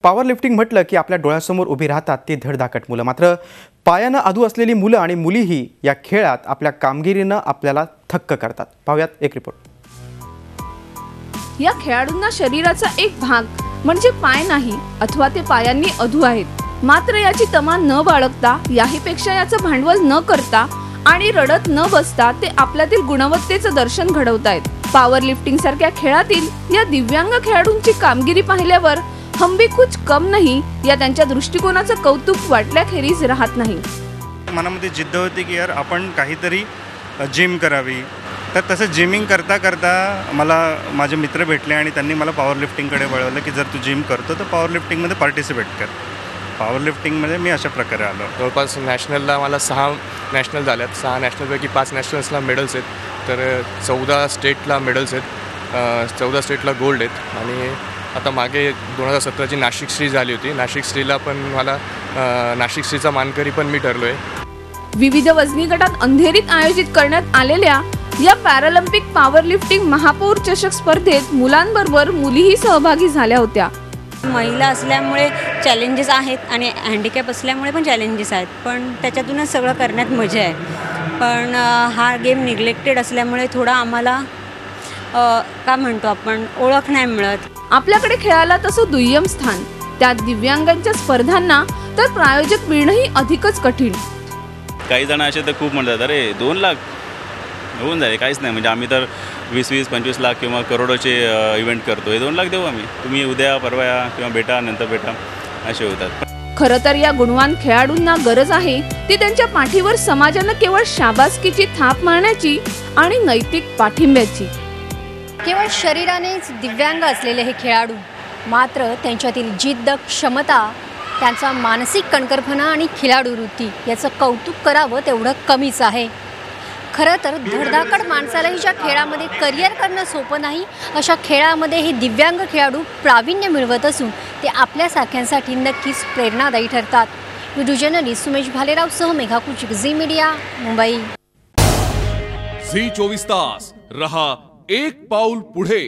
Power lifting म्हटलं की आपल्या डोळ्यासमोर उभी राहतात ती धडधाकट मुलं। मात्र पायानं अधू असलेली मुलं आणि मुलीही या खेळात आपल्या कामगिरीनं आपल्याला थक्क करतात। पाहूयात एक रिपोर्ट। या खेळाडूंना शरीराचा एक भाग म्हणजे पाय नाही अथवा ते पायांनी अधू आहेत, मात्र याची तमा न बाळगता, याहीपेक्षा याचं भांडवल न करता आणि रडत न बसता ते आपल्यातील गुणवत्तेचं दर्शन घडवतायत। पॉवर लिफ्टिंग सारख्या खेळातील या दिव्यांग खेळाडूंची कामगिरी पाहिल्यावर हम भी कुछ कम नहीं या त्यांच्या दृष्टिकोनाचं कौतुक वाटल्याखेरीज राहत नाही। मनामध्ये जिद्द होती की यार आपण काहीतरी जिम करावी। तर तसं जिमिंग करता करता मला माझे मित्र भेटले आणि त्यांनी मला पॉवर लिफ्टिंगकडे वळवलं की जर तू जिम करतो तर पॉवर लिफ्टिंगमध्ये पार्टिसिपेट कर। पॉवर लिफ्टिंगमध्ये मी अशा प्रकारे आलो। जवळपास नॅशनलला मला 6 नॅशनल झाल्यात। 6 नॅशनलपैकी 5 नॅशनल्सला मेडल्स आहेत, तर 14 स्टेटला मेडल्स आहेत, 14 स्टेटला गोल्ड आहेत। आणि आता मागे 2017ची नाशिक श्री झाली होती, नाशिक श्रीला पण मला नाशिक श्रीचा मानकरी पण मी ठरलो आहे। विविध वजनी गटात अंधेरीत आयोजित करण्यात आलेल्या या पॅरालिम्पिक पॉवर लिफ्टिंग महापौर चषक स्पर्धेत मुलांबरोबर मुलीही सहभागी झाल्या होत्या। महिला असल्यामुळे चॅलेंजेस आहेत आणि हँडिकॅप असल्यामुळे पण चॅलेंजेस आहेत, पण त्याच्यातूनच सगळं करण्यात मजा आहे। पण हा गेम निग्लेक्टेड असल्यामुळे थोडा आम्हाला का म्हणतो आपण ओळख नाही मिळत। आपल्याकडे खेळाला तसं दुय्यम स्थान, त्यात दिव्यांगांच्या स्पर्धांना तर प्रायोजक मिळणंही अधिकच कठीण। काही जण असे तर खूप म्हणतात अरे 2 लाख होऊन जाईल, काहीच नाही, म्हणजे आम्ही तर 20-25 लाख किंवा करोडोचे इव्हेंट करतो, हे 2 लाख देऊ आम्ही, तुम्ही उद्या परवा या किंवा भेटा नंतर भेटा असे होतात। खरं तर या गुणवान खेळाडूंना गरज आहे ती त्यांच्या पाठीवर समाजानं केवळ शाबासकीची थाप मारण्याची आणि नैतिक पाठिंब्याची। केवळ शरीरानेच दिव्यांग असलेले हे खेळाडू मात्र त्यांच्यातील जिद्द, क्षमता, त्यांचा मानसिक कणखरपणा आणि खिलाडू वृत्ती याचं कौतुक करावं तेवढं कमीच आहे। खरं तर धडधाकट माणसालाही ज्या खेळामध्ये करिअर करणं सोपं नाही, अशा खेळामध्ये हे दिव्यांग खेळाडू प्रावीण्य मिळवत असून ते आपल्यासारख्यांसाठी नक्कीच प्रेरणादायी ठरतात। व्हिडिओ जर्नलिस्ट सुमेश भालेराव सह मेघा कुचिक, झी मीडिया, मुंबई। झी 24 तास रहा एक पाऊल पुढे।